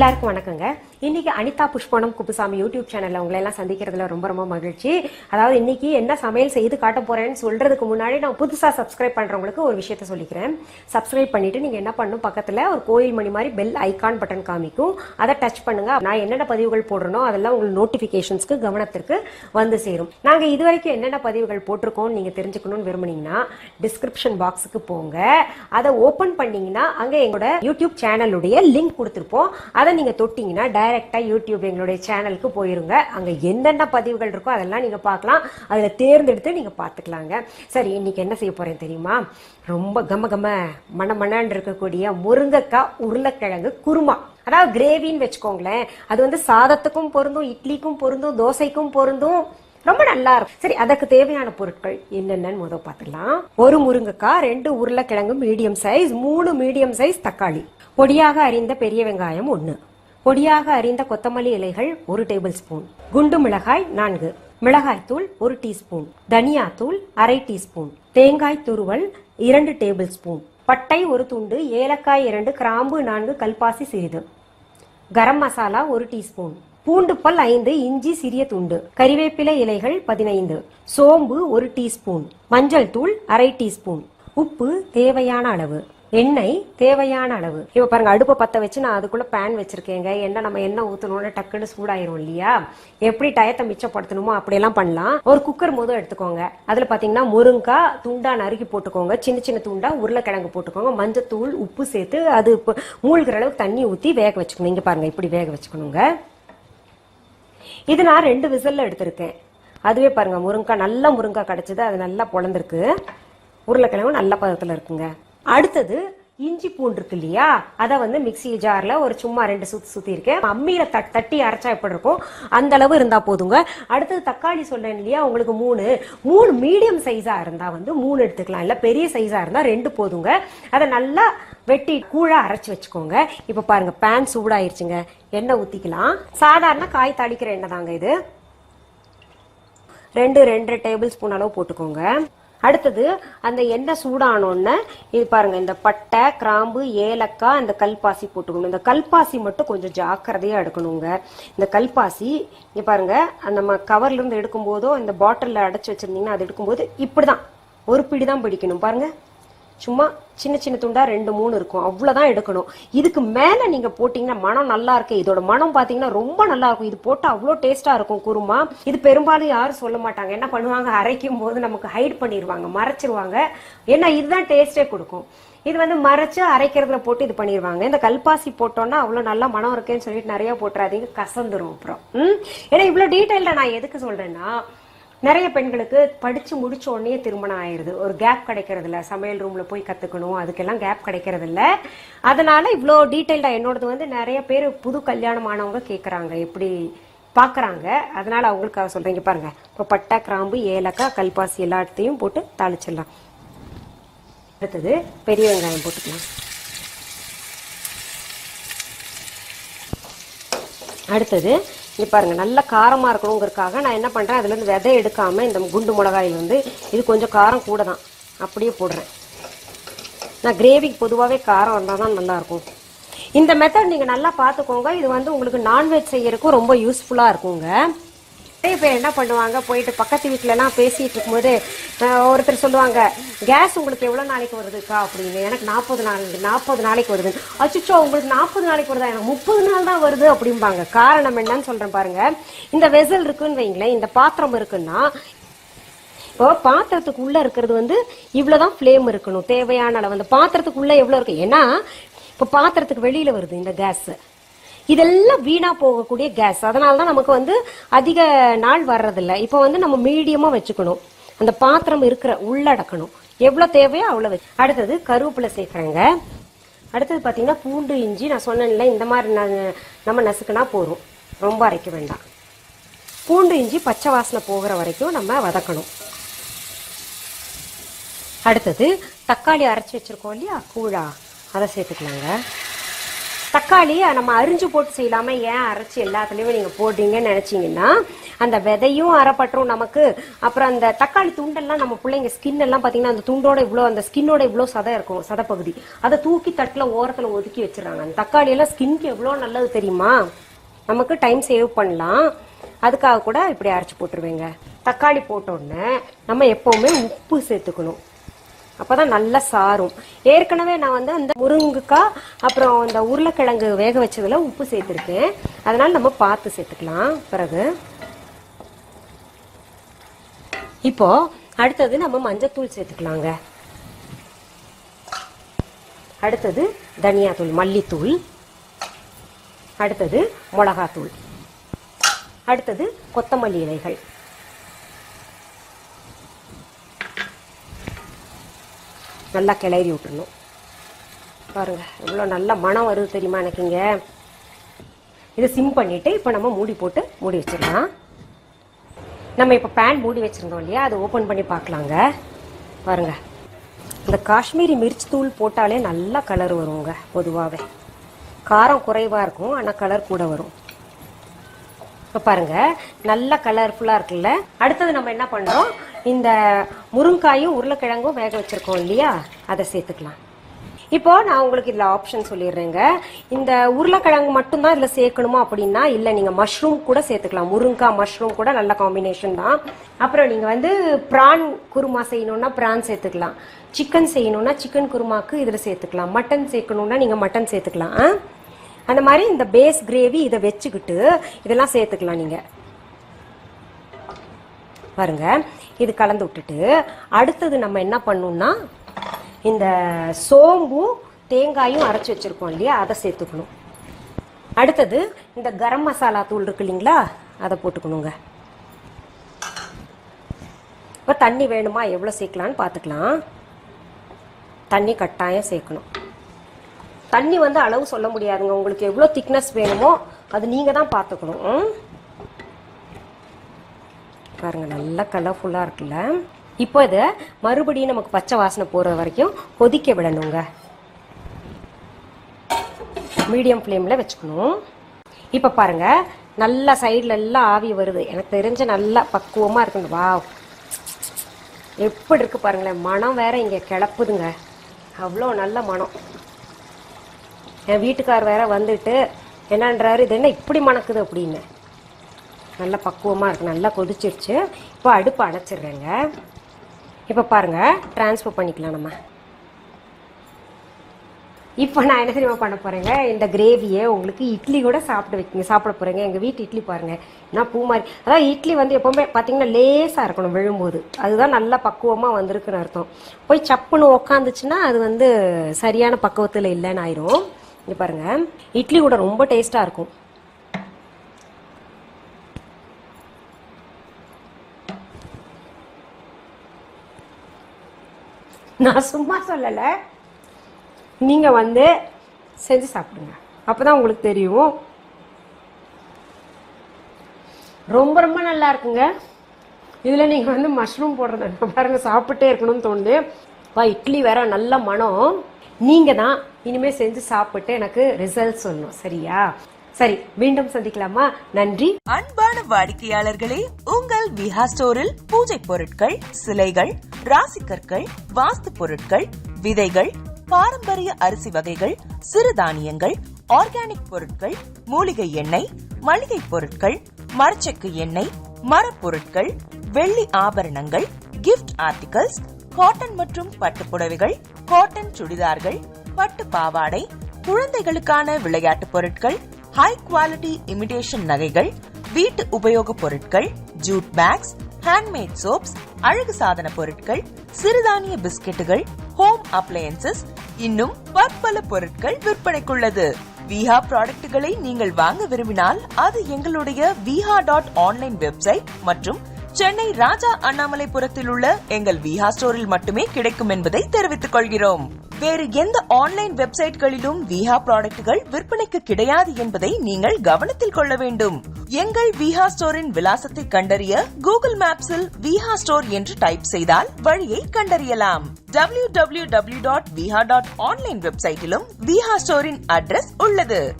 எல்லாருக்கும் வணக்கங்க. இன்னைக்கு அனிதா புஷ்பனம் குப்புசாமி யூடியூப் சேனல்ல உங்களை எல்லாம் சந்திக்கிறதுல ரொம்ப ரொம்ப மகிழ்ச்சி. அதாவது இன்னைக்கு என்ன சமையல் செய்து காட்ட போறேன்னு சொல்றதுக்கு முன்னாடி நான் புதுசா சப்ஸ்கிரைப் பண்றவங்களுக்கு ஒரு விஷயத்த சொல்லிக்கிறேன். சப்ஸ்கிரைப் பண்ணிட்டு நீங்க என்ன பண்ணணும், பக்கத்துல ஒரு கோயில் மணி மாதிரி பெல் ஐகான் பட்டன் காமிக்கும், அதை டச் பண்ணுங்க. நான் என்னென்ன பதிவுகள் போடுறனோ அதெல்லாம் உங்களுக்கு நோட்டிபிகேஷன்ஸ்க்கு கவனத்திற்கு வந்து சேரும். நாங்க இது வரைக்கும் என்னென்ன பதிவுகள் போட்டிருக்கோம் நீங்க தெரிஞ்சுக்கணும்னு விரும்புனீங்கன்னா டிஸ்கிரிப்ஷன் பாக்ஸுக்கு போங்க. அதை ஓபன் பண்ணீங்கன்னா அங்க எங்களோட யூடியூப் சேனலுடைய லிங்க் கொடுத்திருப்போம். அதை நீங்க தொட்டீங்கன்னா டைரக்டா யூடியூப் எங்களுடைய சேனலுக்கு போயிருங்க. அங்க என்னென்ன பதிவுகள் இருக்கோ அதெல்லாம் நீங்க பார்க்கலாம். அதுல தேர்ந்தெடுத்து நீங்க பாத்துக்கலாங்க. சரி, இன்னைக்கு என்ன செய்ய போறேன் தெரியுமா? ரொம்ப கம கம மணமணன்னு இருக்கக்கூடிய முருங்கைக்காய் உருளைக்கிழங்கு குருமா, அதாவது கிரேவின்னு வச்சுக்கோங்களேன். அது வந்து சாதத்துக்கும் பொருந்தும், இட்லிக்கும் பொருந்தும், தோசைக்கும் பொருந்தும், ரொம்ப நல்லா இருக்கும். சரி, அதற்கு தேவையான பொருட்கள் என்னென்னு முதல் பார்த்துக்கலாம். ஒரு முருங்கைக்காய், 2 உருளைக்கிழங்கு மீடியம் சைஸ், 3 மீடியம் சைஸ் தக்காளி, பொடியாக அறிந்த பெரிய வெங்காயம் 1, பொடியாக அறிந்த கொத்தமல்லி இலைகள் 1 டேபிள் ஸ்பூன், குண்டு மிளகாய் 4, மிளகாய் தூள் 1 டீஸ்பூன், தனியா தூள் அரை டீஸ்பூன், தேங்காய் துருவல் 2 டேபிள் ஸ்பூன், பட்டை 1 துண்டு, ஏலக்காய் 2, கிராம்பு 4, கல்பாசி சிறிது, கரம் மசாலா 1 டீஸ்பூன், பூண்டு பல் 5, இஞ்சி சிறிய துண்டு, கறிவேப்பிலை இலைகள் 15, சோம்பு 1 டீஸ்பூன், மஞ்சள் தூள் அரை டீஸ்பூன், உப்பு தேவையான அளவு, எண்ணெய் தேவையான அளவு. இப்ப பாருங்க, அடுப்பை பத்த வச்சு நான் அதுக்குள்ள பேன் வச்சிருக்கேங்க. எண்ணெய் நம்ம எண்ணெய் ஊத்தணும்னு டக்குன்னு சூடாயிரும் இல்லையா? எப்படி டயத்தை மிச்சப்படுத்தணுமோ அப்படியெல்லாம் பண்ணலாம். ஒரு குக்கர் முதல் எடுத்துக்கோங்க. அதுல பாத்தீங்கன்னா முருங்காய் துண்டா நறுக்கி போட்டுக்கோங்க, சின்ன சின்ன துண்டா உருளைக்கிழங்கு போட்டுக்கோங்க, மஞ்சத்தூள் உப்பு சேர்த்து அது மூழ்கிற அளவுக்கு தண்ணி ஊத்தி வேக வச்சுக்கணும். இங்க பாருங்க, இப்படி வேக வச்சுக்கணுங்க. இது நான் 2 விசில்ல எடுத்திருக்கேன். அதுவே பாருங்க, முருங்காய் நல்ல முருங்காய் கிடைச்சது, அது நல்லா பொழந்திருக்கு, உருளைக்கிழங்கு நல்ல பதத்துல இருக்குங்க. அடுத்தது இஞ்சி பூண்டு இருக்கு இல்லையா, அதை வந்து மிக்சி ஜார்ல ஒரு சும்மா 2 சுத்தி இருக்கேன். அம்மியில தட்டி அரைச்சா எப்படி இருக்கும் அந்த அளவு இருந்தா போதுங்க. அடுத்தது தக்காளி சொல்றேன் இல்லையா, உங்களுக்கு 3 மீடியம் சைஸா இருந்தா வந்து 3 எடுத்துக்கலாம், இல்ல பெரிய சைஸா இருந்தா 2 போதுங்க. அதை நல்லா வெட்டி கூழா அரைச்சு வச்சுக்கோங்க. இப்ப பாருங்க, பேன் சூடாயிருச்சுங்க. எண்ணெய் ஊத்திக்கலாம். சாதாரண காய் தாளிக்கிற எண்ணெய் தாங்க இது. 2 டேபிள் ஸ்பூன் அளவு போட்டுக்கோங்க. அடுத்தது அந்த எண்ணெய் சூடானோன்னு இது பாருங்க, இந்த பட்டை கிராம்பு ஏலக்காய் இந்த கல்பாசி போட்டுக்கணும். இந்த கல்பாசி மட்டும் கொஞ்சம் ஜாக்கிரதையா எடுக்கணுங்க. இந்த கல்பாசி இங்க பாருங்க, நம்ம கவர்ல இருந்து எடுக்கும் போதோ இந்த பாட்டில்ல அடைச்சு வச்சிருந்தீங்கன்னா அது எடுக்கும்போது இப்படிதான் ஒரு பிடி தான் பிடிக்கணும். பாருங்க, சும்மா சின்ன சின்ன துண்டா 2 3 இருக்கும், அவ்வளவுதான் எடுக்கணும். இதுக்கு மேல நீங்க போட்டீங்கன்னா மனம் நல்லா இருக்கு. இதோட மனம் பாத்தீங்கன்னா ரொம்ப நல்லா இருக்கும். இது போட்டா அவ்வளோ டேஸ்டா இருக்கும் குருமா. இது பெரும்பாலும் யாரும் சொல்ல மாட்டாங்க. என்ன பண்ணுவாங்க, அரைக்கும் போது நமக்கு ஹைட் பண்ணிடுவாங்க, மறைச்சிருவாங்க. ஏன்னா இதுதான் டேஸ்டே கொடுக்கும். இது வந்து மறைச்சு அரைக்கிறதுல போட்டு இது பண்ணிடுவாங்க. இந்த கல்பாசி போட்டோம்னா அவ்வளவு நல்லா மனம் இருக்கேன்னு சொல்லிட்டு நிறைய போட்டுறாதீங்க, கசந்துரும் அப்புறம். ஏன்னா இவ்வளவு டீட்டெயில்டா நான் எதுக்கு சொல்றேன்னா, நிறைய பெண்களுக்கு படிச்சு முடிச்ச உடனே திருமணம் ஆயிருது, ஒரு கேப் கிடைக்கிறது இல்ல, சமையல் ரூம்ல போய் கத்துக்கணும், அதுக்கெல்லாம் கேப் கிடைக்கிறது இல்ல. அதனால இவ்வளோ டீட்டெயில்டா என்னோடது வந்து நிறைய பேர் புது கல்யாணம் ஆனவங்க கேட்கறாங்க, எப்படி பாக்குறாங்க. அதனால அவங்களுக்காக சொல்றீங்க. பாருங்க, இப்போ பட்டை கிராம்பு ஏலக்காய் கல்பாசி எல்லாத்தையும் போட்டு தாளிச்சிடலாம். அடுத்தது பெரிய வெங்காயம் போட்டுக்கலாம். அடுத்தது இங்க பாருங்க, நல்ல காரமா இருக்கணுங்கிறதுக்காக நான் என்ன பண்றேன், அதுல இருந்து விதை எடுக்காம இந்த குண்டு மிளகாயில வந்து இது கொஞ்சம் காரம் கூட தான் அப்படியே போடுறேன். நான் கிரேவிக்கு பொதுவாகவே காரம் வந்தால் தான் நல்லா இருக்கும். இந்த மெத்தட் நீங்க நல்லா பார்த்துக்கோங்க. இது வந்து உங்களுக்கு நான்வெஜ் செய்யறதுக்கும் ரொம்ப யூஸ்ஃபுல்லா இருக்குங்க. நிறைய பேர் என்ன பண்ணுவாங்க, போயிட்டு பக்கத்து வீட்டுல எல்லாம் பேசிட்டு இருக்கும்போது ஒருத்தர் சொல்லுவாங்க, கேஸ் உங்களுக்கு எவ்வளவு நாளைக்கு வருதுக்கா அப்படின்னு. எனக்கு 40 நாளைக்கு வருது. அச்சுச்சோ, உங்களுக்கு 40 நாளைக்கு வருதா, எனக்கு 30 நாள் தான் வருது அப்படிம்பாங்க. காரணம் என்னன்னு சொல்றேன் பாருங்க. இந்த வெசல் இருக்குன்னு வைங்களேன், இந்த பாத்திரம் இருக்குன்னா, இப்போ பாத்திரத்துக்கு உள்ள இருக்கிறது வந்து இவ்வளவுதான் ஃபிளேம் இருக்கணும், தேவையான அளவு. அந்த பாத்திரத்துக்குள்ள எவ்வளவு இருக்கு, ஏன்னா இப்ப பாத்திரத்துக்கு வெளியில வருது இந்த கேஸ், இதெல்லாம் வீணா போகக்கூடிய கேஸ். அதனாலதான் நமக்கு வந்து அதிக நாள் வர்றதில்ல. இப்ப வந்து நம்ம மீடியமா வச்சுக்கணும், அந்த பாத்திரம் இருக்கிற உள்ளடக்கணும், எவ்வளவு தேவையோ அவ்வளவு. அடுத்தது கருவேப்பிலை சேர்க்கிறேங்க. அடுத்தது பாத்தீங்கன்னா பூண்டு இஞ்சி நான் சொன்னேன்ல, இந்த மாதிரி நம்ம நசுக்குனா போதும், ரொம்ப அரைக்க வேண்டாம். பூண்டு இஞ்சி பச்சை வாசனை போகிற வரைக்கும் நம்ம வதக்கணும். அடுத்தது தக்காளி அரைச்சி வச்சிருக்கோம் இல்லையா கூழா, அதை சேர்த்துக்கலாங்க. தக்காளி நம்ம அரிஞ்சு போட்டு செய்யலாம, ஏன் அரைச்சி எல்லாத்துலயுமே நீங்க போடுறீங்கன்னு நினைச்சீங்கன்னா அந்த விதையும் அரைப்பட்டுரும் நமக்கு. அப்புறம் அந்த தக்காளி துண்டெல்லாம் நம்ம பிள்ளைங்க ஸ்கின் எல்லாம் பாத்தீங்கன்னா அந்த துண்டோட இவ்வளவு, அந்த ஸ்கின்னோட இவ்வளவு சதை இருக்கும், சதப்பகுதி, அதை தூக்கி தட்டுல ஓரத்துல ஒதுக்கி வச்சிடறாங்க. அந்த தக்காளி எல்லாம் ஸ்கின்க்கு எவ்வளவு நல்லது தெரியுமா? நமக்கு டைம் சேவ் பண்ணலாம். அதுக்காக கூட இப்படி அரைச்சு போட்டுருவேங்க. தக்காளி போட்ட உடனே நம்ம எப்பவுமே உப்பு சேர்த்துக்கணும், அப்பதான் நல்லா சாரும். ஏற்கனவே நான் வந்து அந்த முருங்கைக்காய் அப்புறம் அந்த உருளைக்கிழங்கு வேக வச்சதுல உப்பு சேர்த்திருக்கேன், அதனால நம்ம பார்த்து சேர்த்துக்கலாம். பிறகு இப்போ அடுத்தது நம்ம மஞ்சத்தூள் சேர்த்துக்கலாங்க. அடுத்தது தனியாத்தூள், மல்லித்தூள், அடுத்தது மிளகாத்தூள், அடுத்தது கொத்தமல்லி இலைகள், நல்லா கிளறி விட்டுறணும். பாருங்க எவ்வளோ நல்ல மனம் வருது தெரியுமா எனக்கு இங்கே. இதை சிம் பண்ணிட்டு இப்போ நம்ம மூடி போட்டு மூடி வச்சிடலாம். நம்ம இப்போ பேன் மூடி வச்சிருந்தோம் இல்லையா, அதை ஓப்பன் பண்ணி பார்க்கலாங்க. பாருங்க இந்த காஷ்மீரி மிர்ச்சி தூள் போட்டாலே நல்லா கலர் வருங்க. பொதுவாகவே காரம் குறைவாக இருக்கும், ஆனால் கலர் கூட வரும். இப்போ பாருங்க நல்ல கலர்ஃபுல்லாக இருக்குல்ல. அடுத்தது நம்ம என்ன பண்ணுறோம், இந்த முருங்காயும் உருளைக்கிழங்கும் வேக வச்சிருக்கோம் இல்லையா, அதை சேர்த்துக்கலாம். இப்போ நான் உங்களுக்கு இதில் ஆப்ஷன் சொல்லிடுறேங்க. இந்த உருளைக்கிழங்கு மட்டும்தான் இதில் சேர்க்கணுமா அப்படின்னா இல்லை, நீங்கள் மஷ்ரூம் கூட சேர்த்துக்கலாம். முருங்காய் மஷ்ரூம் கூட நல்ல காம்பினேஷன் தான். அப்புறம் நீங்கள் வந்து பிரான் குருமா செய்யணும்னா பிரான் சேர்த்துக்கலாம், சிக்கன் செய்யணும்னா சிக்கன் குருமாக்கு இதில் சேர்த்துக்கலாம், மட்டன் சேர்க்கணும்னா நீங்கள் மட்டன் சேர்த்துக்கலாம். அந்த மாதிரி இந்த பேஸ் கிரேவி இதை வச்சுக்கிட்டு இதெல்லாம் சேர்த்துக்கலாம் நீங்கள். பாருங்க இது கலந்து விட்டுட்டு அடுத்தது நம்ம என்ன பண்ணணும்னா இந்த சோம்பும் தேங்காயும் அரைச்சி வச்சிருக்கோம் இல்லையா, அதை சேர்த்துக்கணும். அடுத்தது இந்த கரம் மசாலா தூள் இருக்கு இல்லைங்களா, அதை போட்டுக்கணுங்க. இப்போ தண்ணி வேணுமா எவ்வளோ சேர்க்கலான்னு பார்த்துக்கலாம். தண்ணி கட்டாயம் சேர்க்கணும். தண்ணி வந்து அளவு சொல்ல முடியாதுங்க, உங்களுக்கு எவ்வளோ திக்னஸ் வேணுமோ அது நீங்கள் தான் பார்த்துக்கணும். பாருங்க நல்லா கலர்ஃபுல்லாக இருக்குல்ல. இப்போ இதை மறுபடியும் நமக்கு பச்சை வாசனை போகிற வரைக்கும் கொதிக்க விடணுங்க. மீடியம் ஃப்ளேமில் வச்சுக்கணும். இப்போ பாருங்க நல்லா சைடில் எல்லாம் ஆவி வருது, எனக்கு தெரிஞ்ச நல்லா பக்குவமாக இருக்குங்க. வா எப்படி இருக்கு பாருங்களேன், மனம் வேற இங்கே கிளப்புதுங்க, அவ்வளோ நல்ல மனம். என் வீட்டுக்கார் வேற வந்துட்டு என்னன்றாரு, இது என்ன இப்படி மணக்குது அப்படின்னு. நல்ல பக்குவமாக இருக்கு, நல்லா கொதிச்சிருச்சு. இப்போ அடுப்பு அணைச்சிடுறேங்க. இப்போ பாருங்க டிரான்ஸ்ஃபர் பண்ணிக்கலாம் நம்ம. இப்போ நான் என்ன தெரியுமா பண்ண போறேங்க, இந்த கிரேவியை உங்களுக்கு இட்லி கூட சாப்பிட போறேங்க. எங்கள் வீட்டு இட்லி பாருங்க நான் பூ மாதிரி, அதாவது இட்லி வந்து எப்பவுமே பார்த்தீங்கன்னா லேசாக இருக்கணும் விழும்போது, அதுதான் நல்லா பக்குவமாக வந்திருக்குன்னு அர்த்தம். போய் சப்புன்னு உக்காந்துச்சுன்னா அது வந்து சரியான பக்குவத்தில் இல்லைன்னு ஆயிரும். இங்கே பாருங்க இட்லி கூட ரொம்ப டேஸ்டாக இருக்கும். நான் சும்மா சொல்லலை, நீங்கள் வந்து செஞ்சு சாப்பிடுங்க, அப்போதான் உங்களுக்கு தெரியும். ரொம்ப ரொம்ப நல்லா இருக்குங்க. இதில் நீங்கள் வந்து மஷ்ரூம் போடுறது பாருங்க, சாப்பிட்டே இருக்கணும்னு தோணுது. இட்லி வேற நல்ல மனம். நீங்கள் தான் இனிமேல் செஞ்சு சாப்பிட்டு எனக்கு ரிசல்ட் சொல்லணும், சரியா? சரி, மீண்டும் சந்திக்கலாமா? நன்றி. அன்பான வாடிக்கையாளர்களே, உங்கள் விஹா ஸ்டோரில் பூஜை பொருட்கள், சிலைகள், ராசிக்கற்கள், வாஸ்து பொருட்கள், விதைகள், பாரம்பரிய அரிசி வகைகள், சிறுதானியங்கள், ஆர்கானிக் பொருட்கள், மூலிகை எண்ணெய், மளிகை பொருட்கள், மரச்செக்கு எண்ணெய், மரப்பொருட்கள், வெள்ளி ஆபரணங்கள், கிஃப்ட் ஆர்டிகல்ஸ், காட்டன் மற்றும் பட்டு புடவைகள், காட்டன் சுடிதார்கள், பட்டு பாவாடை, குழந்தைகளுக்கான விளையாட்டு பொருட்கள், ஹை குவாலிட்டி இமிடேஷன் நகைகள், வீட்டு உபயோக பொருட்கள், ஜூட் பேக்ஸ், ஹேண்ட்மேட் சோப்ஸ், அழகு சாதன பொருட்கள், சிறுதானிய பிஸ்கெட்டுகள், ஹோம் அப்ளையன்சஸ், இன்னும் பற்பல பொருட்கள் விற்பனைக்குள்ளது. விஹா ப்ராடக்ட்களை நீங்கள் வாங்க விரும்பினால் அது எங்களுடைய viha.online வெப்சைட் மற்றும் சென்னை ராஜா அண்ணாமலைபுரத்தில் உள்ள எங்கள் விஹா ஸ்டோரில் மட்டுமே கிடைக்கும் என்பதை தெரிவித்துக் கொள்கிறோம். வேறு எந்த ஆன்லைன் வெப்சைட்களிலும் விஹா ப்ராடக்ட்கள் விற்பனைக்கு கிடையாது என்பதை நீங்கள் கவனத்தில் கொள்ள வேண்டும். எங்கள் விஹா ஸ்டோரின் விலாசத்தை கண்டறிய கூகுள் மேப்ஸில் விஹா ஸ்டோர் என்று டைப் செய்தால் வழியை கண்டறியலாம். www.viha.online வெப்சைட்டிலும் விஹா ஸ்டோரின் அட்ரஸ் உள்ளது.